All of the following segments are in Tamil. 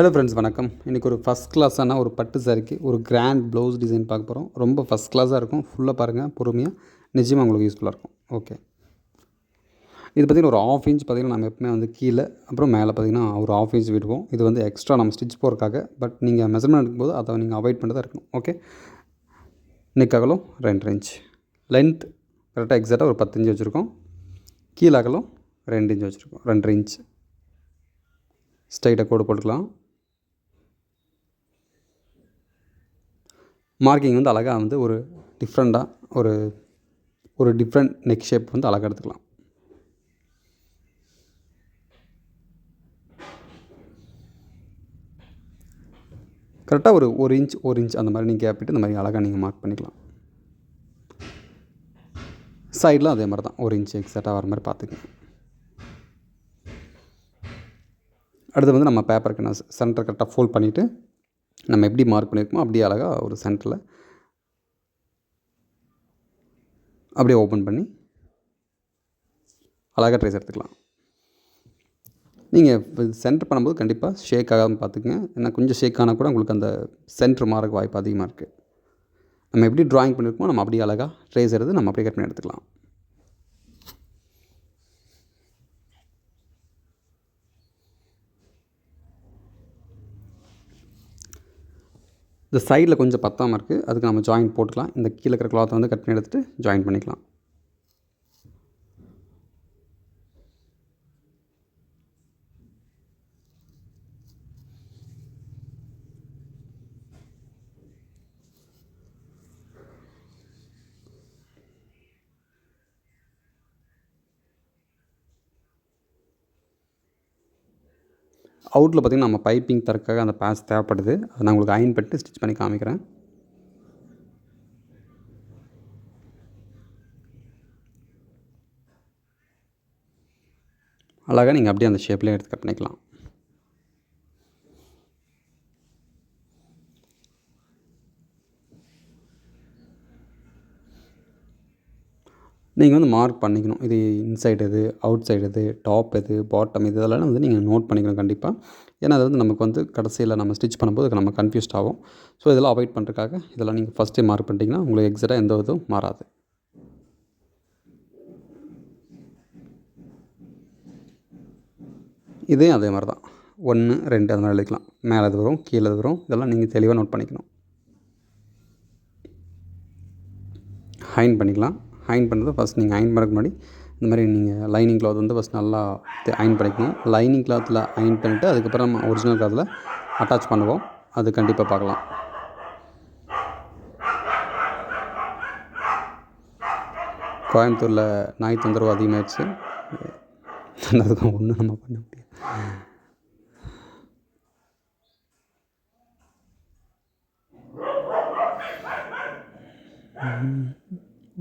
ஹலோ ஃப்ரெண்ட்ஸ், வணக்கம். இன்றைக்கி ஒரு ஃபஸ்ட் கிளாஸான ஒரு பட்டு சாரிக்கு ஒரு கிராண்ட் ப்ளவுஸ் டிசைன் பார்க்க போகிறோம். ரொம்ப ஃபஸ்ட் கிளாஸாக இருக்கும். ஃபுல்லாக பாருங்கள், பொறுமையாக. நிச்சயமாக உங்களுக்கு யூஸ்ஃபுல்லாக இருக்கும். ஓகே, இது பார்த்திங்கன்னா ஒரு ½ இன்ச் பார்த்திங்கன்னா நம்ம எப்பவுமே வந்து கீழே, அப்புறம் மேலே பார்த்திங்கன்னா ஒரு ½ இன்ச் விடுவோம். இது வந்து எக்ஸ்ட்ரா நம்ம ஸ்டிச் போகிறதுக்காக. பட் நீங்கள் மெஷர்மெண்ட் எடுக்கும்போது அதை நீங்கள் அவாய்ட் பண்ணிட்டு தான் இருக்கணும். ஓகே, நெக் அகலம் 2 இன்ச், லென்த் கரெக்டாக எக்ஸாக்டாக ஒரு 10 இன்ச் வச்சுருக்கோம். கீழே அகலம் 2 இன்ச் வச்சுருக்கோம், 2.5 இன்ச். ஸ்ட்ரைட்டாக கோடு போட்டுக்கலாம். மார்க்கிங் வந்து அழகாக வந்து ஒரு டிஃப்ரெண்ட்டாக ஒரு டிஃப்ரெண்ட் நெக் ஷேப் வந்து அழகாக எடுத்துக்கலாம். கரெக்டாக ஒரு இன்ச் அந்த மாதிரி நீங்கள் கேப்பிட்டு இந்த மாதிரி அழகாக நீங்கள் மார்க் பண்ணிக்கலாம். சைடில் அதே மாதிரி தான் 1 இன்ச் எக்ஸாக்டாக வர மாதிரி பார்த்துக்கங்க. அடுத்து வந்து நம்ம பேப்பருக்கு நான் சென்டர் கரெக்டாக ஃபோல்ட் பண்ணிவிட்டு நம்ம எப்படி மார்க் பண்ணியிருக்கோமோ அப்படியே அழகாக ஒரு சென்டரில் அப்படியே ஓப்பன் பண்ணி அழகாக ட்ரேஸ் எடுத்துக்கலாம். நீங்கள் சென்டர் பண்ணும்போது கண்டிப்பாக ஷேக் ஆகாமல் பார்த்துக்குங்க. ஏன்னா கொஞ்சம் ஷேக் ஆனால் கூட உங்களுக்கு அந்த சென்டர் மாறக்கு வாய்ப்பு அதிகமாக இருக்குது. நம்ம எப்படி ட்ராயிங் பண்ணியிருக்கோமோ நம்ம அப்படியே அழகாக ட்ரேஸ் எடுத்து நம்ம அப்படியே கட் பண்ணி எடுத்துக்கலாம். இந்த சைடில் கொஞ்சம் பத்தாமல் இருக்குது, அதுக்கு நம்ம ஜாயின் போட்டுக்கலாம். இந்த கீழே இருக்கிற கிளாத்தை வந்து கட் பண்ணி எடுத்துகிட்டு ஜாயின் பண்ணிக்கலாம். அவுட்டில் பார்த்திங்கன்னா நம்ம பைப்பிங் தரக்காக அந்த பேட்ச் தேவைப்படுது. அதை நான் உங்களுக்கு அயன் பண்ணிட்டு ஸ்டிச் பண்ணி காமிக்கிறேன். அழகாக நீங்கள் அப்படியே அந்த ஷேப்லேயே எடுத்து கட் பண்ணிக்கலாம். நீங்கள் வந்து மார்க் பண்ணிக்கணும். இது இன்சைடு எது, அவுட் சைடு எது, டாப் எது, பாட்டம் இது இதெல்லாம் வந்து நீங்கள் நோட் பண்ணிக்கணும் கண்டிப்பாக. ஏன்னா அது வந்து நமக்கு வந்து கடைசியில் நம்ம ஸ்டிச் பண்ணும்போது நம்ம கன்ஃபியூஸ்ட் ஆகும். ஸோ இதெல்லாம் அவாய்ட் பண்ணுறதுக்காக இதெல்லாம் நீங்கள் ஃபஸ்ட்டே மார்க் பண்ணிட்டீங்கன்னா உங்களுக்கு எக்ஸாக்டாக எந்த இதுவும் மாறாது. இதே அதே மாதிரி தான் 1, 2 அது மாதிரி எழுதிக்கலாம். மேலே இது வரும், கீழே இது வரும். இதெல்லாம் நீங்கள் தெளிவாக நோட் பண்ணிக்கணும். அயன் பண்ணிக்கலாம். அயன் பண்ணுறது ஃபஸ்ட் நீங்கள் அயன் பண்ணுறதுக்கு முன்னாடி இந்த மாதிரி நீங்கள் லைனிங் கிளாத் வந்து ஃபஸ்ட் நல்லா அயன் பண்ணிக்கணும். லைனிங் கிளாத்தில் அயன் பண்ணிவிட்டு அதுக்கப்புறம் நம்ம ஒரிஜினல் கிளாத்தில் அட்டாச் பண்ணுவோம். அது கண்டிப்பாக பார்க்கலாம். கோயம்புத்தூரில் நாய் தொந்தரவு அதிகமாகிடுச்சு. அதுக்கும் ஒன்றும் நம்ம பண்ண முடியாது.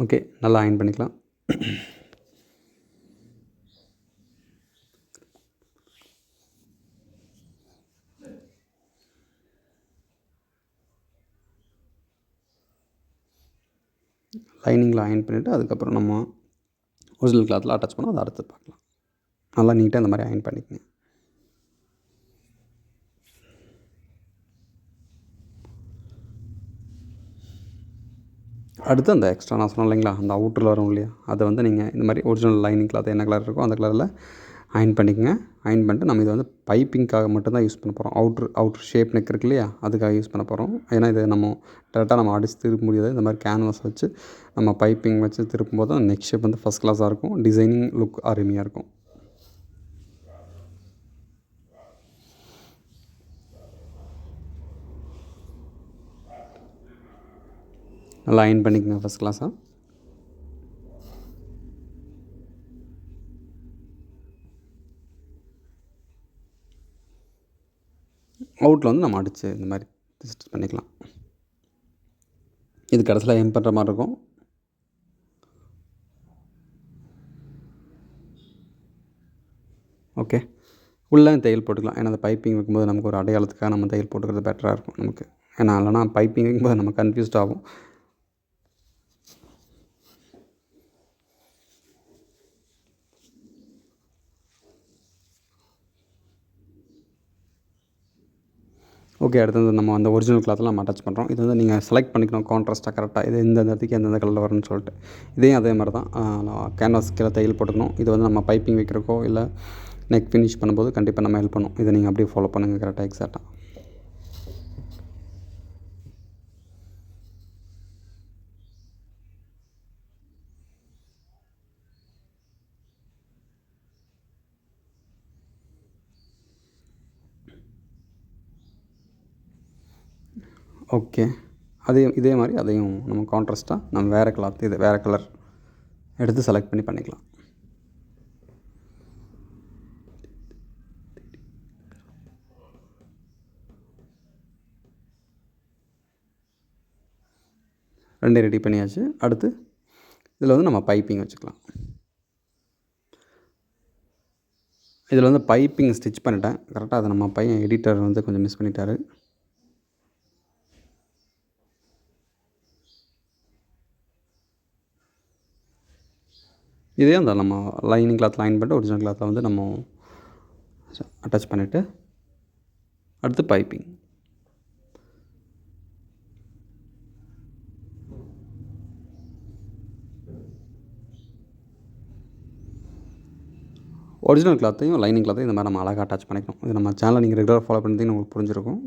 ஓகே, நல்லா அயன் பண்ணிக்கலாம். லைனிங்கில் அயன் பண்ணிவிட்டு அதுக்கப்புறம் நம்ம ஒரிஜினல் கிளாத்தில் அட்டாச் பண்ணோம். அதை அடுத்து பார்க்கலாம். நல்லா நீட்டாக இந்த மாதிரி அயன் பண்ணிக்கங்க. அடுத்து அந்த எக்ஸ்ட்ரா நான் சொன்னேன் இல்லைங்களா, அந்த அவுட்டரில் வரும் இல்லையா, அதை வந்து நீங்கள் இந்த மாதிரி ஒரிஜினல் லைனிங் கிளாத் என்ன கலர் இருக்கோ அந்த கலரில் அயன் பண்ணிக்கங்க. அயன் பண்ணிட்டு நம்ம இதை வந்து பைப்பிங்காக மட்டும்தான் யூஸ் பண்ண போகிறோம். அவுட்ரு ஷேப் நெக் இருக்கு இல்லையா, அதுக்காக யூஸ் பண்ண போகிறோம். ஏன்னா இதை நம்ம டேரெக்டாக நம்ம அடித்து திருப்ப முடியாது. இந்த மாதிரி கேன்வாஸ் வச்சு நம்ம பைப்பிங் வச்சு திருப்பும்போது தான் நெக் ஷேப் வந்து ஃபஸ்ட் கிளாஸாக இருக்கும். டிசைனிங் லுக் அருமையாக இருக்கும். நல்லா அயன் பண்ணிக்கங்க ஃபஸ்ட் கிளாஸாக. அவுட்டில் வந்து நம்ம அடித்து இந்த மாதிரி ஸ்டிச் பண்ணிக்கலாம். இது கடைசியில் எம் பண்ணுற மாதிரி இருக்கும். ஓகே, உள்ளே தையல் போட்டுக்கலாம். ஏன்னா அந்த பைப்பிங் வைக்கும்போது நமக்கு ஒரு அடையாளத்துக்காக நம்ம தையல் போட்டுக்கிறது பெட்டராக இருக்கும் நமக்கு. ஏன்னா இல்லைனா பைப்பிங் வைக்கும்போது நம்ம கன்ஃபியூஸ்ட் ஆகும். ஓகே, அடுத்து வந்து நம்ம அந்த ஒரிஜினல் கிளாத்தில் நம்ம அட்டாச் பண்ணுறோம். இது வந்து நீங்கள் செலக்ட் பண்ணிக்கணும் கான்ட்ராஸ்ட்டாக கரெக்டாக இது எந்தெந்த இடத்துக்கு எந்தெந்த கலரில் வரும்னு சொல்லிட்டு. இதையும் அதே மாதிரி தான் கேன்வாஸ் கீழே தையல் போட்டுக்கணும். இது வந்து நம்ம பைப்பிங் வைக்கிறக்கோ இல்லை நெக் ஃபினிஷ் பண்ணும்போது கண்டிப்பாக நம்ம ஹெல்ப் பண்ணும். இதை நீங்கள் அப்படியே ஃபாலோ பண்ணுங்கள் கரெக்டாக எக்ஸாக்டாக. ஓகே, இதே மாதிரி அதையும் நம்ம கான்ட்ராஸ்ட்டாக நம்ம வேறு கிளாத் இது வேறு கலர் எடுத்து செலக்ட் பண்ணி பண்ணிக்கலாம். ரெண்டே ரெடி பண்ணியாச்சு. அடுத்து இதில் வந்து நம்ம பைப்பிங் வச்சுக்கலாம். இதில் வந்து பைப்பிங் ஸ்டிச் பண்ணிட்டேன் கரெக்டாக. அதை நம்ம பையன் எடிட்டர் வந்து கொஞ்சம் மிஸ் பண்ணிட்டார். இதே அந்த நம்ம லைனிங் கிளாத் லைன் பண்ணிட்டு ஒரிஜினல் கிளாத்தில் வந்து நம்ம அட்டாச் பண்ணிவிட்டு அடுத்து பைப்பிங். ஒரிஜினல் கிளாத்தையும் லைனிங் கிளாத்தையும் இந்த மாதிரி நம்ம அழகாக அட்டாச் பண்ணிக்கணும். இது நம்ம சேனலை நீங்கள் ரெகுலராக ஃபாலோ பண்ணிட்டீங்கன்னு உங்களுக்கு புரிஞ்சிருக்கும்.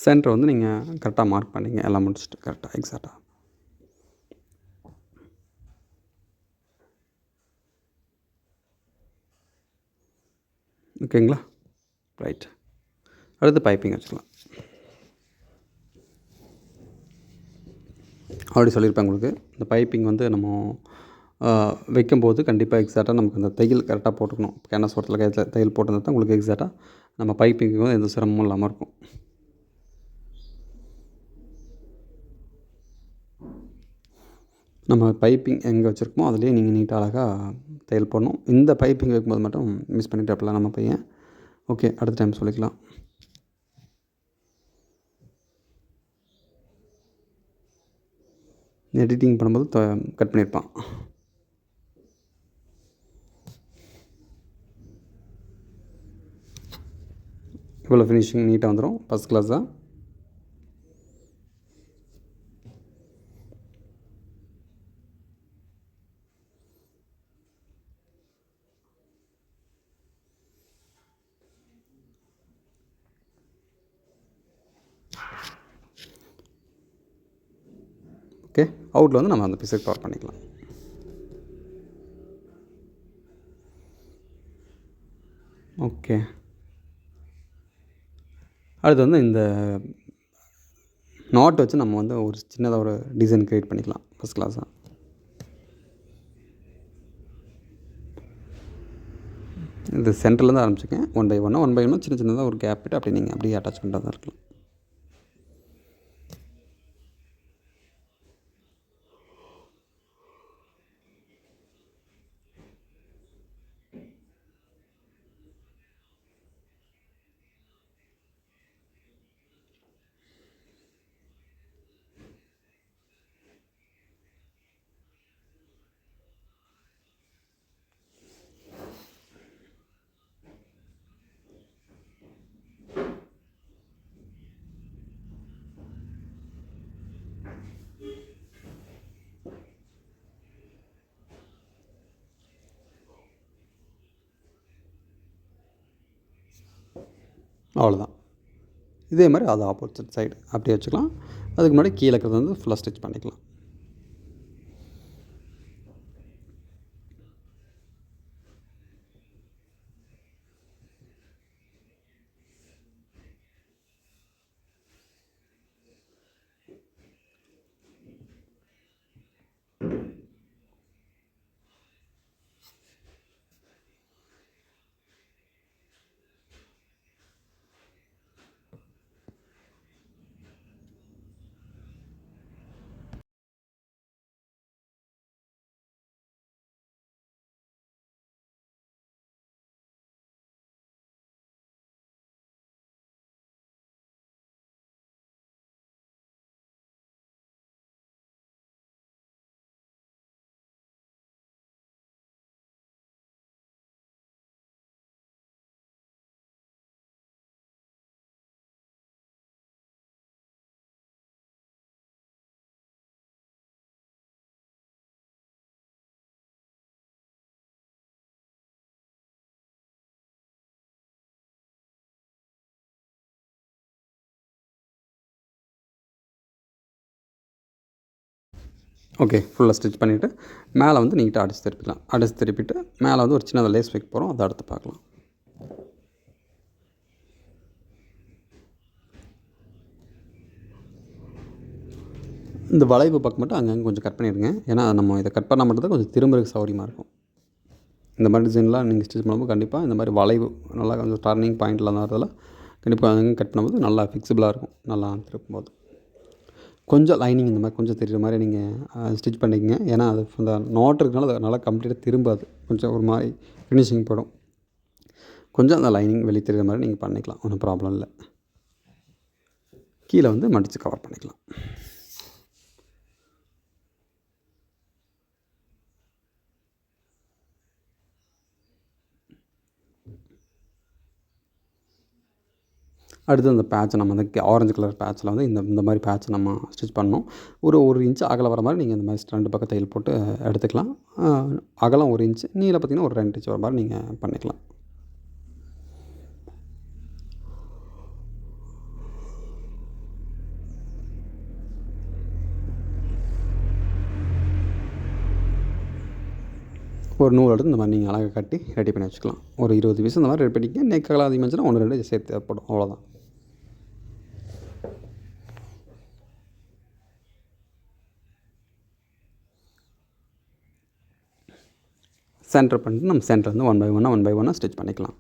சென்டர் வந்து நீங்கள் கரெக்டாக மார்க் பண்ணிங்க எல்லாம் முடிச்சுட்டு கரெக்டாக எக்ஸாக்டாக. ஓகேங்களா, ரைட். அடுத்து பைப்பிங் வச்சுக்கலாம். ஆல்ரெடி சொல்லியிருப்பேன் உங்களுக்கு, இந்த பைப்பிங் வந்து நம்ம வைக்கும்போது கண்டிப்பாக எக்ஸாக்டாக நமக்கு அந்த தையல் கரெக்டாக போட்டுக்கணும். கேன்வாஸ் ஓரத்தில் தையல் போட்டிருந்தா தான் உங்களுக்கு எக்ஸாக்டாக நம்ம பைப்பிங்கு வந்து எந்த சிரமமும் இல்லாமல் இருக்கும். நம்ம பைப்பிங் எங்கே வச்சுருக்கோமோ அதுலேயே நீங்கள் நீட்டாக அழகாக தையல் போடணும். இந்த பைப்பிங் வைக்கும்போது மட்டும் மிஸ் பண்ணிட்டு அப்படிலாம் நம்ம பையன். ஓகே, அடுத்த டைம் சொல்லிக்கலாம். எடிட்டிங் பண்ணும்போது கட் பண்ணியிருப்பான். இவ்வளோ ஃபினிஷிங் நீட்டாக வந்துடும், ஃபஸ்ட் கிளாஸாக. ஓகே, அவுட்டில் வந்து நம்ம அந்த பீஸை கவர் பண்ணிக்கலாம். ஓகே, அடுத்து வந்து இந்த நாட் வச்சு நம்ம வந்து ஒரு சின்னதாக ஒரு டிசைன் க்ரியேட் பண்ணிக்கலாம் ஃபஸ்ட் கிளாஸாக. இது சென்டர்லேருந்து ஆரம்பிச்சிக்கேன். ஒன் பை ஒன்னாக சின்ன சின்னதாக ஒரு கேப் விட்டு அப்படி நீங்கள் அப்படியே அட்டாச் பண்ணுறதா இருக்கலாம். அவ்வளோதான். இதே மாதிரி அது ஆப்போசிட் சைடு அப்படியே வச்சுக்கலாம். அதுக்கு முன்னாடி கீழே இருக்கிறது வந்து ஃபுல்லாக ஸ்டிச் பண்ணிக்கலாம். ஓகே, ஃபுல்லாக ஸ்டிச் பண்ணிவிட்டு மேலே வந்து நீட்டாக அடித்து திருப்பிக்கலாம். அடித்து திருப்பிட்டு மேலே வந்து ஒரு சின்னதாக லேஸ் வைக்க போகிறோம். அதை அடுத்து பார்க்கலாம். இந்த வளைவு பக்கம் மட்டும் அங்கங்கே கொஞ்சம் கட் பண்ணிடுங்க. ஏன்னா நம்ம இதை கட் பண்ணால் மட்டும் தான் கொஞ்சம் திரும்புறதுக்கு சௌகரியமாக இருக்கும். இந்த மாதிரி டிசைன்லாம் நீங்கள் ஸ்டிச் பண்ணும்போது கண்டிப்பாக இந்த மாதிரி வளைவு நல்லா கொஞ்சம் டர்னிங் பாயிண்ட்டில் வரதெல்லாம் கண்டிப்பாக அங்கங்கே கட் பண்ணும்போது நல்லா ஃபிக்ஸிபிளாக இருக்கும். நல்லா திருப்பும்போது கொஞ்சம் லைனிங் இந்த மாதிரி கொஞ்சம் தெரிகிற மாதிரி நீங்கள் ஸ்டிச் பண்ணிக்கங்க. ஏன்னா அது அந்த நாட் இருக்கனால அது நல்லா கம்ப்ளீட்டாக திரும்பாது. கொஞ்சம் ஒரு மாதிரி ஃபினிஷிங் போடும். கொஞ்சம் அந்த லைனிங் வெளியே தெரிகிற மாதிரி நீங்கள் பண்ணிக்கலாம். ஒன்றும் ப்ராப்ளம் இல்லை. கீழே வந்து மடித்து கவர் பண்ணிக்கலாம். அடுத்து அந்த பேட்சை நம்ம வந்து ஆரஞ்சு கலர் பேட்சில் வந்து இந்த மாதிரி பேட்ச் நம்ம ஸ்டிச் பண்ணணும். ஒரு இன்ச்சு அகலம் வர மாதிரி நீங்கள் இந்த மாதிரி 2 பக்கம் தையல் போட்டு எடுத்துக்கலாம். அகலம் 1 இன்ச்சு, நீளம் பார்த்திங்கன்னா ஒரு 2 இன்ச் வர மாதிரி நீங்கள் பண்ணிக்கலாம். ஒரு நூல் எடுத்து இந்த மாதிரி நீங்கள் அழகாக கட்டி ரெடி பண்ணி வச்சுக்கலாம். ஒரு 20 பீஸ் இந்த மாதிரி ரெடி பண்ணிக்க. நெக் அகலம் அதிகமாக இருந்துச்சுன்னா 1 2 சேர்த்து தேவைப்படும். அவ்வளோதான். சென்டர் பண்ணிட்டு நம்ம சென்டர் வந்து 1 பை 1 ஸ்டிச் பண்ணிக்கலாம்.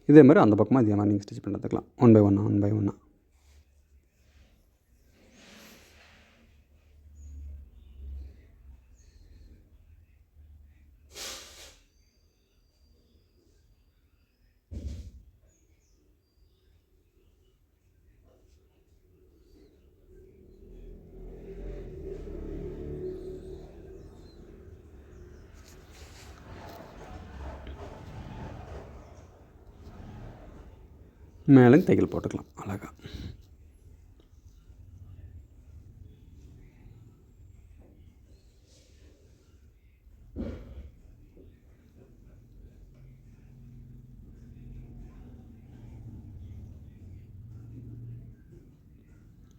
இதே மாதிரி அந்த பக்கமாக இதே மாதிரி நீங்கள் ஸ்டிச் பண்ணி எடுத்துக்கலாம். 1 பை 1. மேலே தையல் போட்டுக்கலாம் அழகாக.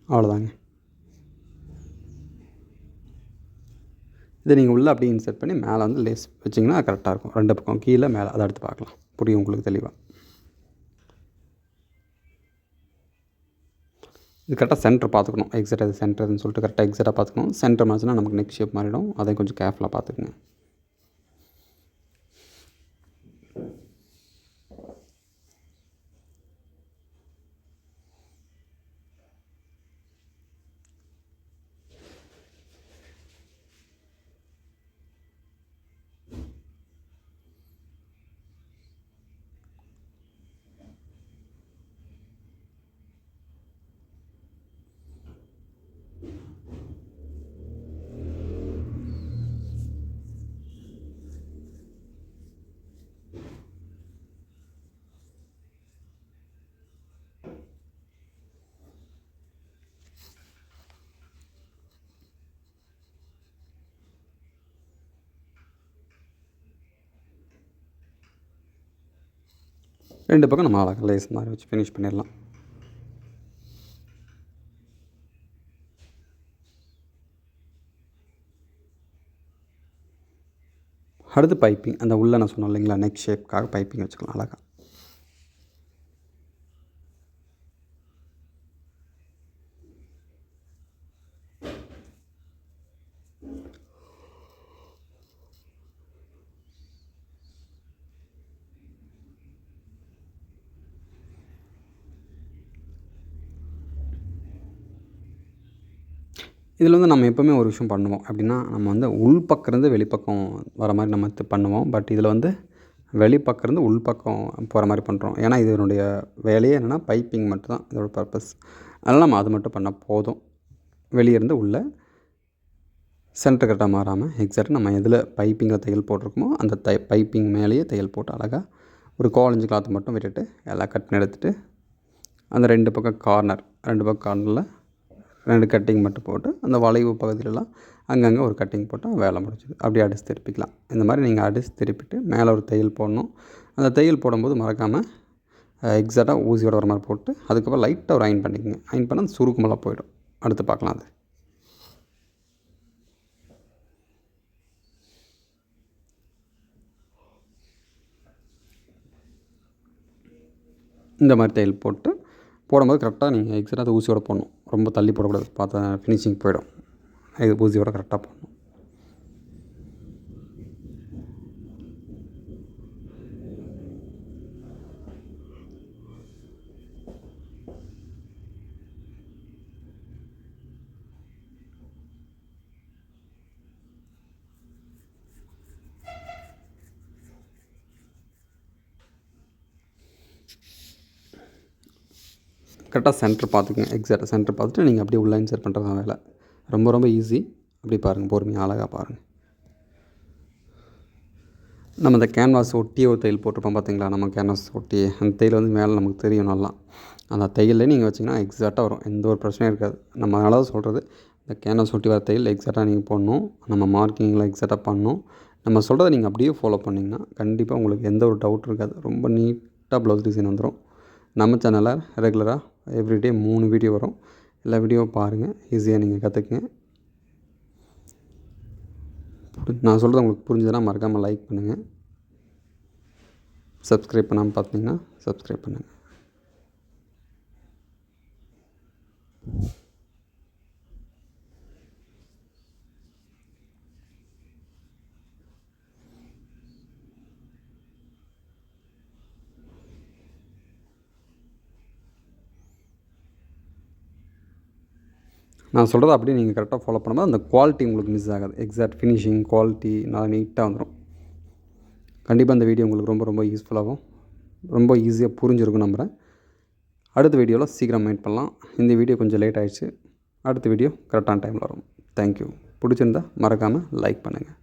அவ்வளோதாங்க. இதை நீங்கள் உள்ளே அப்படியே இன்சர்ட் பண்ணி மேலே வந்து லேஸ் வச்சிங்கன்னா கரெக்டாக இருக்கும். 2 பக்கம் கீழே மேலே அதை அடுத்து பார்க்கலாம். புரியும் உங்களுக்கு தெளிவாக. இது கரெக்டாக சென்டர் பார்த்துக்கணும். எக்ஸாக்டாக இது சென்டர்னு சொல்லிட்டு கரெக்டாக எக்ஸாக்டாக பார்த்துக்கணும். சென்டர் மாறிச்சுன்னா நமக்கு நெக் ஷேப் மாறிடும். அதை கொஞ்சம் கேர்ஃபுல்லாக பார்த்துக்குங்க. ரெண்டு பக்கம் நம்ம அழகாக லேஸ் மாதிரி வச்சு ஃபினிஷ் பண்ணிடலாம். அடுத்து பைப்பிங், அந்த உள்ளே நான் சொன்னேன் இல்லைங்களா, நெக் ஷேப்க்காக பைப்பிங் வச்சுக்கலாம் அழகாக. இதில் வந்து நம்ம எப்போவுமே ஒரு விஷயம் பண்ணுவோம் அப்படின்னா, நம்ம வந்து உள்பக்கம் இருந்து வெளிப்பக்கம் வர மாதிரி நம்ம பண்ணுவோம். பட் இதில் வந்து வெளிப்பக்கம் இருந்து உள்பக்கம் போகிற மாதிரி பண்ணுறோம். ஏன்னா இதனுடைய வேலையே என்னென்னா பைப்பிங் மட்டும் தான் இதோட பர்பஸ். அதனால் நம்ம அது மட்டும் பண்ணால் போதும். வெளியே இருந்து உள்ளே சென்டர் கரெக்டாக மாறாமல் எக்ஸாக்டாக நம்ம எதில் பைப்பிங்கில் தையல் போட்டிருக்கோமோ அந்த பைப்பிங் மேலேயே தையல் போட்டு அழகாக ஒரு 4 இன்ச் கிளாத் மட்டும் விட்டுட்டு எல்லாம் கட் பண்ணி எடுத்துகிட்டு அந்த 2 பக்கம் கார்னரில் 2 கட்டிங் மட்டும் போட்டு அந்த வளைவு பகுதியிலலாம் அங்கங்கே ஒரு கட்டிங் போட்டால் வேலை முடிஞ்சுது. அப்படியே அடித்து திருப்பிக்கலாம். இந்த மாதிரி நீங்கள் அடித்து திருப்பிட்டு மேலே ஒரு தையல் போடணும். அந்த தையல் போடும்போது மறக்காமல் எக்ஸாக்டாக ஊசியோட வர மாதிரி போட்டு அதுக்கப்புறம் லைட்டாக ஒரு அயன் பண்ணிக்கோங்க. அயன் பண்ணால் அந்த சுருக்கமெல்லாம் போயிடும். அடுத்து பார்க்கலாம் அது. இந்த மாதிரி தையல் போடும்போது கரெக்டாக நீங்கள் எக்ஸாக்டாக அது ஊசியோட போடணும். ரொம்ப தள்ளி போடக்கூடாது. பார்த்தா ஃபினிஷிங் போயிடும். இது ஊசியோட கரெக்டாக போடணும். கரெக்டாக சென்டர் பார்த்துக்குங்க. எக்ஸாக்டாக சென்டர் பார்த்துட்டு நீங்கள் அப்படியே உள்ள இன்சர்ட் பண்ணுறது தான் வேலை. ரொம்ப ரொம்ப ஈஸி. அப்படி பாருங்கள், பொறுமையாக அழகாக பாருங்கள். நம்ம இந்த கேன்வாஸ் ஒட்டியே ஒரு தையல் போட்டிருப்போம் பார்த்தீங்களா? நம்ம கேன்வாஸ் ஒட்டியே அந்த தையல் வந்து மேலே நமக்கு தெரியும் நல்லா. அந்த தையல்லே நீங்கள் வச்சிங்கன்னா எக்ஸாக்டாக வரும். எந்த ஒரு பிரச்சனையும் இருக்காது. நம்ம அதனால தான் சொல்கிறது, இந்த கேன்வாஸ் ஒட்டி வர தையல் எக்ஸாக்டாக நீங்கள் போடணும். நம்ம மார்க்கிங்கில் எக்ஸாக்டாக பண்ணணும். நம்ம சொல்கிறத நீங்கள் அப்படியே ஃபாலோ பண்ணிங்கன்னா கண்டிப்பாக உங்களுக்கு எந்த ஒரு டவுட்டும் இருக்காது. ரொம்ப நீட்டாக ப்ளவுஸ் டிசைன் வந்துடும். நம்ம சேனலில் ரெகுலராக எவ்ரிடே 3 வீடியோ வரும். எல்லா வீடியோவும் பாருங்கள். ஈஸியாக நீங்கள் கற்றுக்குங்க. நான் சொல்கிறது உங்களுக்கு புரிஞ்சதுன்னா மறக்காமல் லைக் பண்ணுங்கள். சப்ஸ்கிரைப் பண்ணாமல் பார்த்தீங்கன்னா சப்ஸ்கிரைப் பண்ணுங்கள். நான் சொல்கிறத அப்படியே நீங்கள் கரெக்டாக ஃபாலோ பண்ணும்போது அந்த குவாலிட்டி உங்களுக்கு மிஸ் ஆகாது. எக்ஸாக்ட் ஃபினிஷிங் குவாலிட்டி நல்லா நீட்டாக வந்துடும். கண்டிப்பாக இந்த வீடியோ உங்களுக்கு ரொம்ப ரொம்ப யூஸ்ஃபுல்லாகவும் ரொம்ப ஈஸியாக புரிஞ்சிருக்கும் நம்புகிறேன். அடுத்த வீடியோவில் சீக்கிரம் மீட் பண்ணலாம். இந்த வீடியோ கொஞ்சம் லேட் ஆகிடுச்சு. அடுத்த வீடியோ கரெக்டான டைமில் வரும். தேங்க்யூ. பிடிச்சிருந்தா மறக்காமல் லைக் பண்ணுங்கள்.